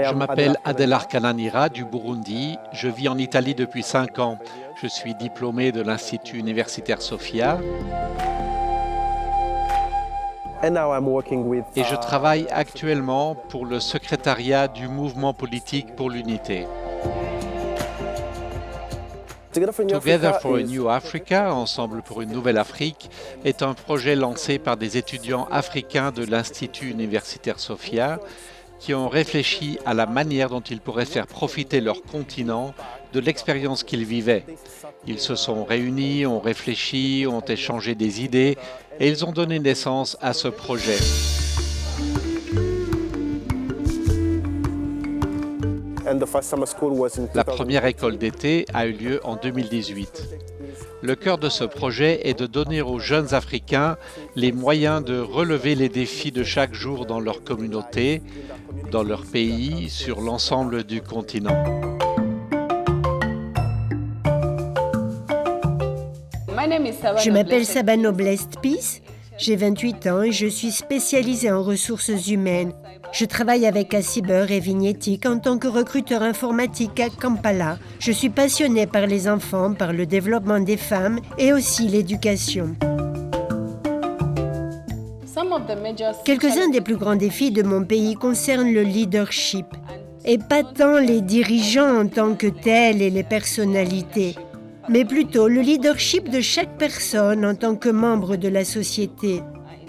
Je m'appelle Adelar Kananira du Burundi. Je vis en Italie depuis 5 ans. Je suis diplômé de l'Institut universitaire Sophia. Et je travaille actuellement pour le secrétariat du mouvement politique pour l'unité. Together for a New Africa, Ensemble pour une nouvelle Afrique, est un projet lancé par des étudiants africains de l'Institut universitaire Sophia qui ont réfléchi à la manière dont ils pourraient faire profiter leur continent de l'expérience qu'ils vivaient. Ils se sont réunis, ont réfléchi, ont échangé des idées et ils ont donné naissance à ce projet. La première école d'été a eu lieu en 2018. Le cœur de ce projet est de donner aux jeunes Africains les moyens de relever les défis de chaque jour dans leur communauté, dans leur pays, sur l'ensemble du continent. Je m'appelle Sabano Blessed Peace, j'ai 28 ans et je suis spécialisée en ressources humaines. Je travaille avec Aciber et Vignetic en tant que recruteur informatique à Kampala. Je suis passionnée par les enfants, par le développement des femmes et aussi l'éducation. Quelques-uns des plus grands défis de mon pays concernent le leadership. Et pas tant les dirigeants en tant que tels et les personnalités, mais plutôt le leadership de chaque personne en tant que membre de la société.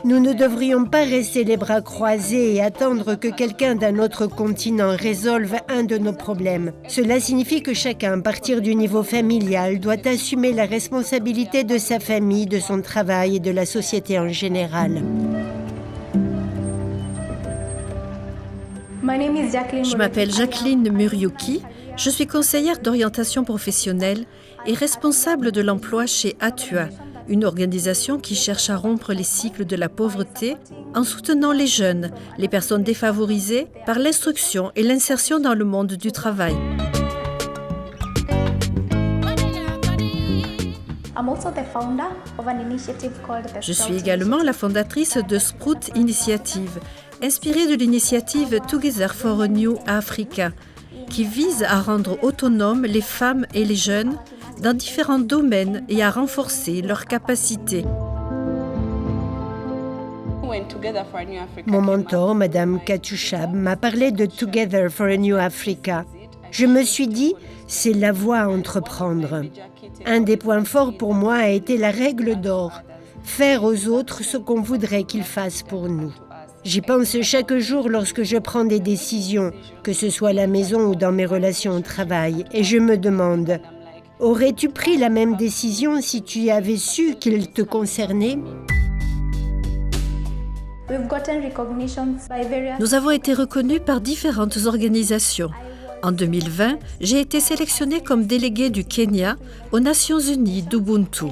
Nous ne devrions pas rester les bras croisés et attendre que quelqu'un d'un autre continent résolve un de nos problèmes. Cela signifie que chacun, à partir du niveau familial, doit assumer la responsabilité de sa famille, de son travail et de la société en général. Je m'appelle Jacqueline Muriuki, je suis conseillère d'orientation professionnelle et responsable de l'emploi chez Atua, une organisation qui cherche à rompre les cycles de la pauvreté en soutenant les jeunes, les personnes défavorisées, par l'instruction et l'insertion dans le monde du travail. Je suis également la fondatrice de Sprout Initiative, inspirée de l'initiative Together for a New Africa, qui vise à rendre autonomes les femmes et les jeunes dans différents domaines et à renforcer leurs capacités. Mon mentor, Madame Katushab, m'a parlé de Together for a New Africa. Je me suis dit, c'est la voie à entreprendre. Un des points forts pour moi a été la règle d'or, faire aux autres ce qu'on voudrait qu'ils fassent pour nous. J'y pense chaque jour lorsque je prends des décisions, que ce soit à la maison ou dans mes relations au travail, et je me demande, aurais-tu pris la même décision si tu avais su qu'il te concernait ? Nous avons été reconnus par différentes organisations. En 2020, j'ai été sélectionnée comme déléguée du Kenya aux Nations Unies d'Ubuntu.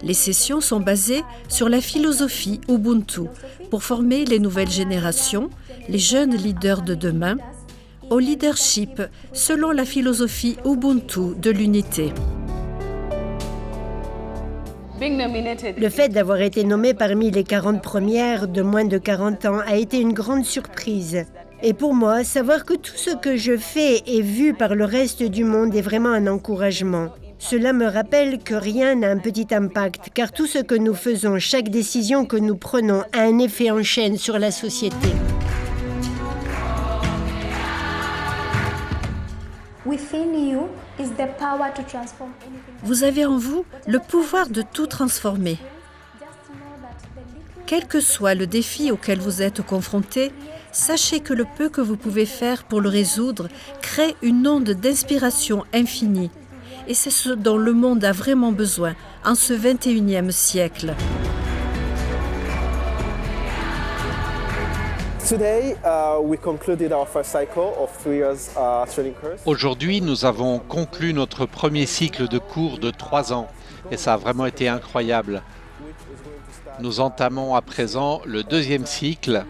Les sessions sont basées sur la philosophie Ubuntu pour former les nouvelles générations, les jeunes leaders de demain, au leadership selon la philosophie Ubuntu de l'unité. Le fait d'avoir été nommée parmi les 40 premières de moins de 40 ans a été une grande surprise. Et pour moi, savoir que tout ce que je fais est vu par le reste du monde est vraiment un encouragement. Cela me rappelle que rien n'a un petit impact, car tout ce que nous faisons, chaque décision que nous prenons a un effet en chaîne sur la société. Vous avez en vous le pouvoir de tout transformer. Quel que soit le défi auquel vous êtes confronté, sachez que le peu que vous pouvez faire pour le résoudre crée une onde d'inspiration infinie. Et c'est ce dont le monde a vraiment besoin en ce 21e siècle. Aujourd'hui, nous avons conclu notre premier cycle de cours de 3 ans et ça a vraiment été incroyable. Nous entamons à présent le deuxième cycle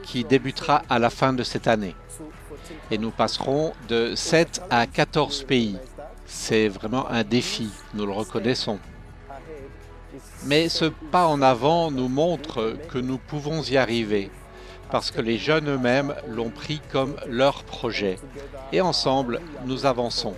qui débutera à la fin de cette année. Et nous passerons de 7 à 14 pays. C'est vraiment un défi, nous le reconnaissons. Mais ce pas en avant nous montre que nous pouvons y arriver. parce que les jeunes eux-mêmes l'ont pris comme leur projet. Et ensemble, nous avançons.